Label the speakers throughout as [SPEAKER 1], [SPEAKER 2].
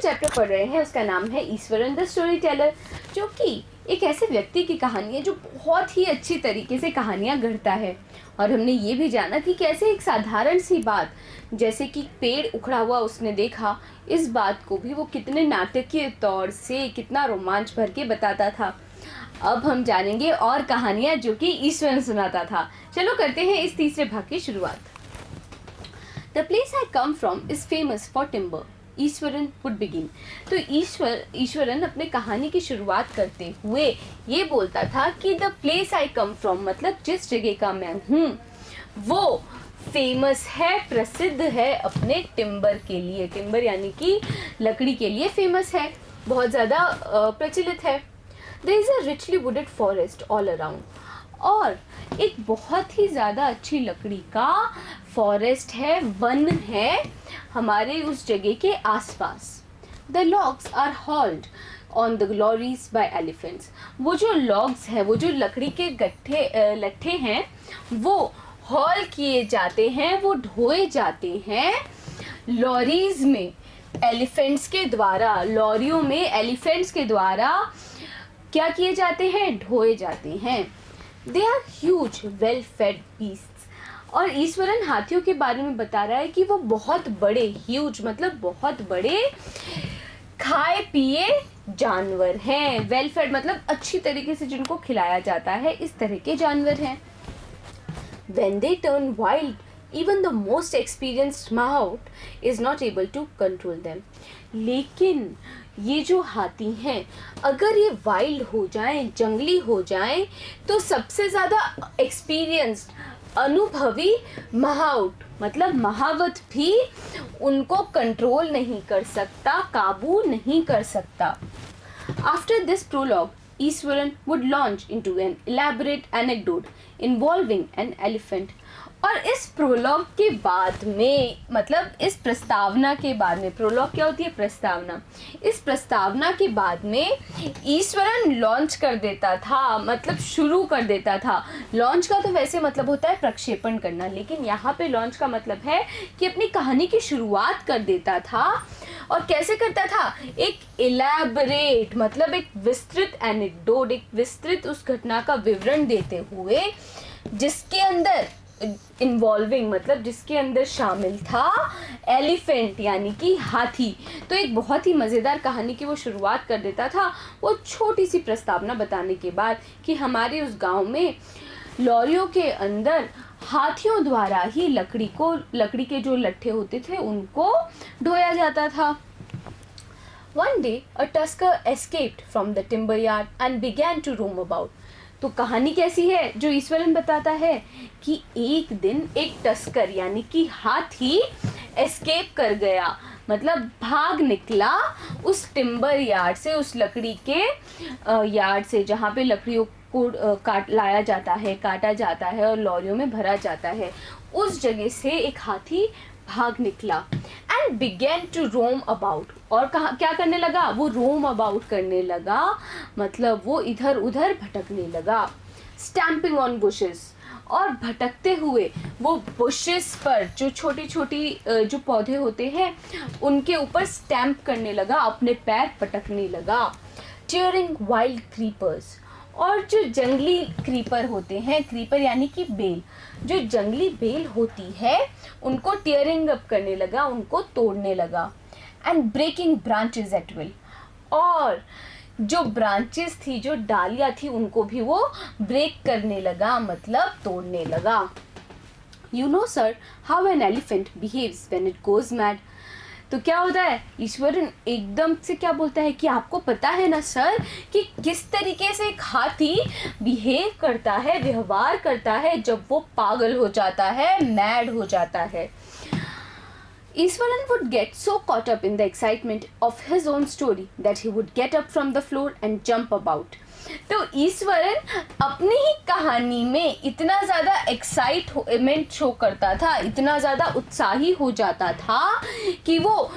[SPEAKER 1] Chapter पढ़ रहे हैं उसका नाम है ईश्वरन द स्टोरी टेलर, जो कि एक ऐसे व्यक्ति की कहानी है जो बहुत ही अच्छी तरीके से कहानियाँ गढ़ता है। और हमने ये भी जाना कि कैसे एक साधारण सी बात जैसे कि पेड़ उखड़ा हुआ उसने देखा, इस बात को भी वो कितने नाटकीय तौर से कितना रोमांच भर के बताता था। अब हम जानेंगे और कहानियाँ जो कि ईश्वरन सुनाता था। चलो करते हैं इस तीसरे भाग की शुरुआत। The place I come from is famous for timber. Eswaran would begin. तो ईश्वरन अपने कहानी की शुरुआत करते हुए ये बोलता था कि the place I come from मतलब जिस जगह का मैं हूँ वो फेमस है, प्रसिद्ध है अपने टिम्बर के लिए। टिम्बर यानी कि लकड़ी के लिए फेमस है, बहुत ज़्यादा प्रचलित है। There is a richly wooded forest all around. और एक बहुत ही ज़्यादा अच्छी लकड़ी का फॉरेस्ट है, वन है हमारे उस जगह के आसपास। The logs are hauled on the lorries by elephants. वो जो logs है, वो जो लकड़ी के लट्ठे हैं, वो हॉल किए जाते हैं, वो ढोए जाते हैं लॉरीज में, एलिफेंट्स के द्वारा। लॉरियों में एलिफेंट्स के द्वारा क्या किए जाते हैं? ढोए जाते हैं। They are huge, well-fed beasts. और ईश्वरन हाथियों के बारे में बता रहा है कि वो बहुत बड़े, ह्यूज मतलब बहुत बड़े खाए पिए जानवर हैं। वेल फेड मतलब अच्छी तरीके से जिनको खिलाया जाता है, इस तरह के जानवर हैं। When they turn wild, even the most experienced mahout is not able to control them. लेकिन ये जो हाथी हैं, अगर ये वाइल्ड हो जाएं, जंगली हो जाएं, तो सबसे ज़्यादा एक्सपीरियंस्ड, अनुभवी महाउट मतलब महावत भी उनको कंट्रोल नहीं कर सकता, काबू नहीं कर सकता। After this prologue, Ishwaran would launch into an elaborate anecdote involving an elephant. और इस प्रोलॉग के बाद में मतलब इस प्रस्तावना के बाद में, प्रोलॉग क्या होती है? प्रस्तावना। इस प्रस्तावना के बाद में ईश्वरन लॉन्च कर देता था, मतलब शुरू कर देता था। लॉन्च का तो वैसे मतलब होता है प्रक्षेपण करना, लेकिन यहाँ पे लॉन्च का मतलब है कि अपनी कहानी की शुरुआत कर देता था। और कैसे करता था? एक इलैबोरेट मतलब एक विस्तृत एनेक्डोट, एक विस्तृत उस घटना का विवरण देते हुए जिसके अंदर इन्वॉल्विंग मतलब जिसके अंदर शामिल था एलिफेंट यानी कि हाथी। तो एक बहुत ही मज़ेदार कहानी की वो शुरुआत कर देता था, वो छोटी सी प्रस्तावना बताने के बाद कि हमारे उस गांव में लॉरियों के अंदर हाथियों द्वारा ही लकड़ी के जो लट्ठे होते थे उनको ढोया जाता था। One day a tusker escaped from the timber yard and began to roam about. तो कहानी कैसी है जो ईश्वरन बताता है कि एक दिन एक टस्कर यानी कि हाथी एस्केप कर गया, मतलब भाग निकला उस टिम्बर यार्ड से, उस लकड़ी के यार्ड से जहाँ पे लकड़ियों को लाया जाता है, काटा जाता है और लॉरियों में भरा जाता है। उस जगह से एक हाथी भाग निकला and began to roam about. और क्या करने लगा? वो रोम अबाउट करने लगा, मतलब वो इधर उधर भटकने लगा। स्टैम्पिंग ऑन बुशेस, और भटकते हुए वो बुशेस पर जो छोटी छोटी जो पौधे होते हैं उनके ऊपर स्टैम्प करने लगा, अपने पैर पटकने लगा। टीयरिंग वाइल्ड क्रीपर्स, और जो जंगली क्रीपर होते हैं, क्रीपर यानी कि बेल, जो जंगली बेल होती है उनको टीयरिंग अप करने लगा, उनको तोड़ने लगा। And breaking branches at will, और जो ब्रांचेस थी, जो डालियाँ थी, उनको भी वो ब्रेक करने लगा, मतलब तोड़ने लगा। You know sir how an elephant behaves when it goes mad. तो क्या होता है? ईश्वरन एकदम से क्या बोलता है कि आपको पता है ना सर कि किस तरीके से एक हाथी बिहेव करता है, व्यवहार करता है जब वो पागल हो जाता है, मैड हो जाता है। Ishwaran would get so caught up in the excitement of his own story that he would get up from the floor and jump about. तो ईश्वरन अपनी ही कहानी में इतना ज़्यादा एक्साइटमेंट शो करता था, इतना ज़्यादा उत्साही हो जाता था कि वो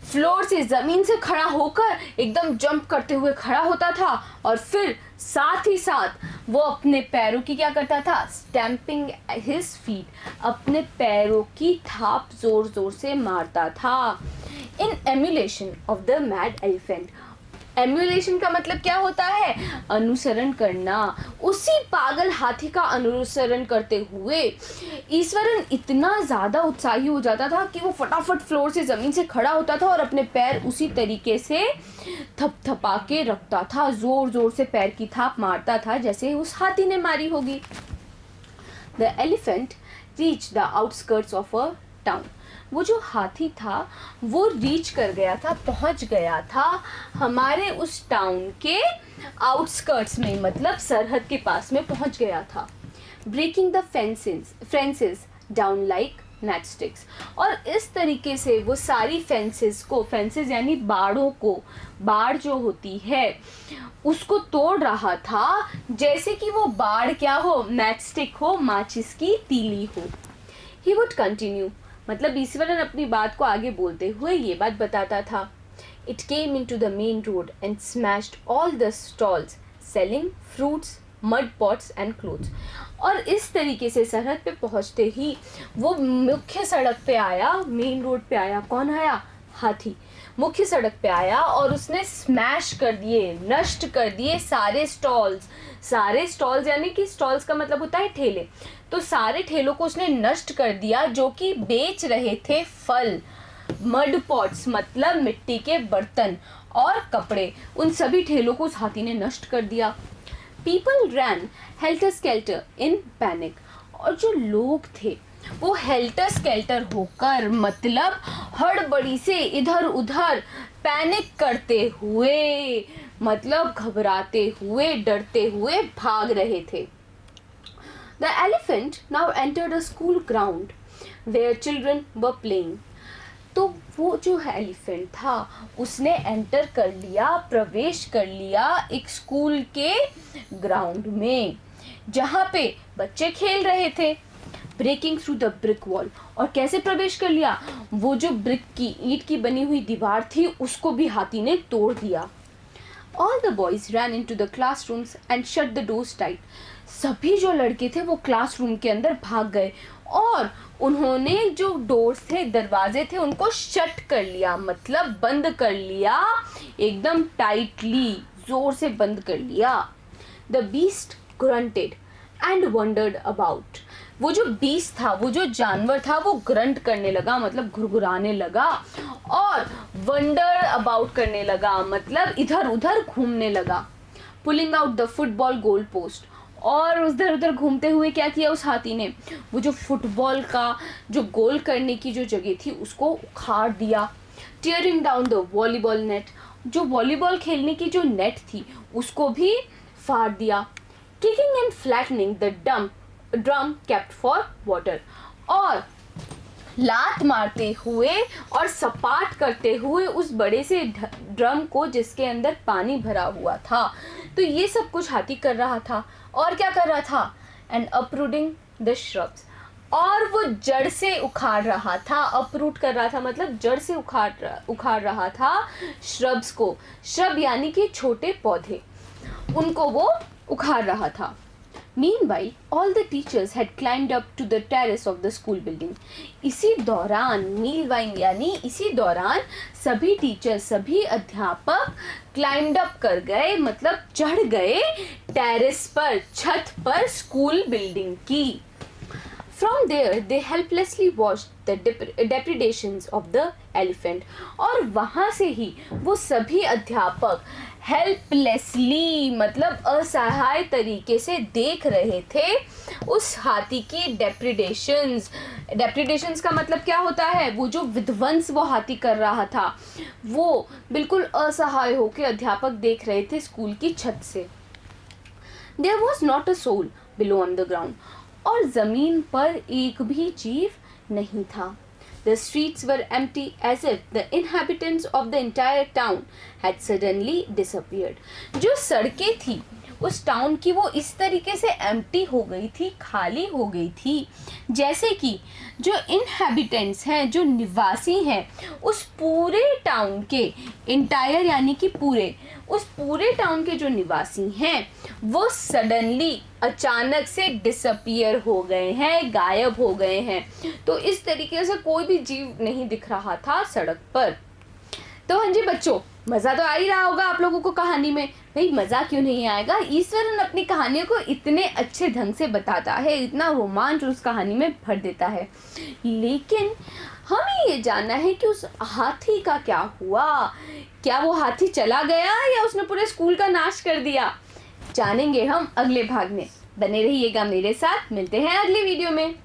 [SPEAKER 1] फ्लोर से, ज़मीन से खड़ा होकर एकदम जंप करते हुए खड़ा होता था और फिर साथ ही साथ वो अपने पैरों की क्या करता था? स्टैम्पिंग हिज फीट, अपने पैरों की थाप ज़ोर ज़ोर से मारता था। In emulation of the mad elephant. Emulation का मतलब क्या होता है? अनुसरण करना। उसी पागल हाथी का अनुसरण करते हुए ईश्वरन इतना ज़्यादा उत्साही हो जाता था कि वो फटाफट फ्लोर से ज़मीन से खड़ा होता था और अपने पैर उसी तरीके से थपथपा के रखता था, ज़ोर ज़ोर से पैर की थाप मारता था जैसे उस हाथी ने मारी होगी। The elephant reach the outskirts of a town. वो जो हाथी था वो रीच कर गया था, पहुंच गया था हमारे उस टाउन के आउटस्कर्ट्स में, मतलब सरहद के पास में पहुंच गया था। Breaking the fences down like matchsticks. और इस तरीके से वो सारी फेंसेस को, फेंसेस यानी बाड़ों को, बाड़ जो होती है उसको तोड़ रहा था जैसे कि वो बाड़ क्या हो? मैचस्टिक हो, माचिस की तीली हो। ही वुड कंटिन्यू, मतलब ईश्वरन अपनी बात को आगे बोलते हुए ये बात बताता था। It came into the main road and smashed all the stalls selling fruits, mud pots and clothes. और इस तरीके से सरहद पे पहुंचते ही वो मुख्य सड़क पे आया, मेन रोड पे आया। कौन आया? हाथी। मुख्य सड़क पे आया और उसने स्मैश कर दिए, नष्ट कर दिए सारे स्टॉल्स। सारे स्टॉल्स यानी कि स्टॉल्स का मतलब होता है ठेले, तो सारे ठेलों को उसने नष्ट कर दिया जो कि बेच रहे थे फल। मड पॉट्स मतलब मिट्टी के बर्तन और कपड़े, उन सभी ठेलों को उस हाथी ने नष्ट कर दिया। People ran helter skelter in panic. और जो लोग थे वो हेल्टर स्केल्टर होकर, मतलब हड़बड़ी से इधर उधर पैनिक करते हुए, मतलब घबराते हुए, डरते हुए भाग रहे थे। The elephant now entered a school ground where children were playing. तो वो जो एलिफेंट था उसने एंटर कर लिया, प्रवेश कर लिया एक स्कूल के ग्राउंड में जहाँ पे बच्चे खेल रहे थे। Breaking through the brick wall. और कैसे प्रवेश कर लिया? वो जो ब्रिक की, ईंट की बनी हुई दीवार थी उसको भी हाथी ने तोड़ दिया। All the boys ran into the classrooms and shut the doors tight. सभी जो लड़के थे वो क्लासरूम के अंदर भाग गए और उन्होंने जो डोर्स थे, दरवाजे थे, उनको शट कर लिया, मतलब बंद कर लिया, एकदम टाइटली, जोर से बंद कर लिया। The beast grunted and wandered about. वो जो बीस्ट था, वो जो जानवर था, वो ग्रंट करने लगा, मतलब घुरघुराने लगा, और वंडर अबाउट करने लगा, मतलब इधर उधर घूमने लगा। Pulling out the football goal post. और उधर उधर घूमते हुए क्या किया उस हाथी ने? वो जो फुटबॉल का जो गोल करने की जो जगह थी उसको उखाड़ दिया। Tearing down the volleyball net. जो वॉलीबॉल खेलने की जो नेट थी उसको भी फाड़ दिया। Kicking and flattening the drum kept for water. और लात मारते हुए और सपाट करते हुए उस बड़े से ड्रम को जिसके अंदर पानी भरा हुआ था। तो ये सब कुछ हाथी कर रहा था। और क्या कर रहा था? And uprooting the shrubs. और वो जड़ से उखाड़ रहा था, अपरूट कर रहा था, मतलब जड़ से उखाड़ रहा था श्रब्स को। श्रब यानी कि छोटे पौधे, उनको वो उखाड़ रहा था। Meanwhile, all the teachers had climbed up to the terrace of the school building. इसी दौरान, meanwhile यानी इसी दौरान सभी टीचर, सभी अध्यापक climbed up कर गए, मतलब चढ़ गए टेरेस पर, छत पर स्कूल बिल्डिंग की। From there, they helplessly watched the depredations of the elephant. और वहाँ से ही वो सभी अध्यापक हेल्पलेसली, मतलब असहाय तरीके से देख रहे थे उस हाथी की डेप्रिडेशंस। डेप्रिडेशंस का मतलब क्या होता है? वो जो विध्वंस वो हाथी कर रहा था, वो बिल्कुल असहाय होकर अध्यापक देख रहे थे स्कूल की छत से। There was not a soul below on the ground. और ज़मीन पर एक भी जीव नहीं था। The streets were empty as if the inhabitants of the entire town had suddenly disappeared. जो सड़कें थी उस टाउन की वो इस तरीके से एम्प्टी हो गई थी, खाली हो गई थी, जैसे कि जो इनहैबिटेंट्स हैं, जो निवासी हैं उस पूरे टाउन के, इंटायर यानी कि पूरे, उस पूरे टाउन के जो निवासी हैं वो सडनली, अचानक से डिसअपियर हो गए हैं, गायब हो गए हैं। तो इस तरीके से कोई भी जीव नहीं दिख रहा था सड़क पर। तो हाँ जी बच्चों, मज़ा तो आ ही रहा होगा आप लोगों को कहानी में। भाई मज़ा क्यों नहीं आएगा, ईश्वरन अपनी कहानियों को इतने अच्छे ढंग से बताता है, इतना रोमांच उस कहानी में भर देता है। लेकिन हमें ये जानना है कि उस हाथी का क्या हुआ। क्या वो हाथी चला गया या उसने पूरे स्कूल का नाश कर दिया? जानेंगे हम अगले भाग में। बने रहिएगा मेरे साथ, मिलते हैं अगली वीडियो में।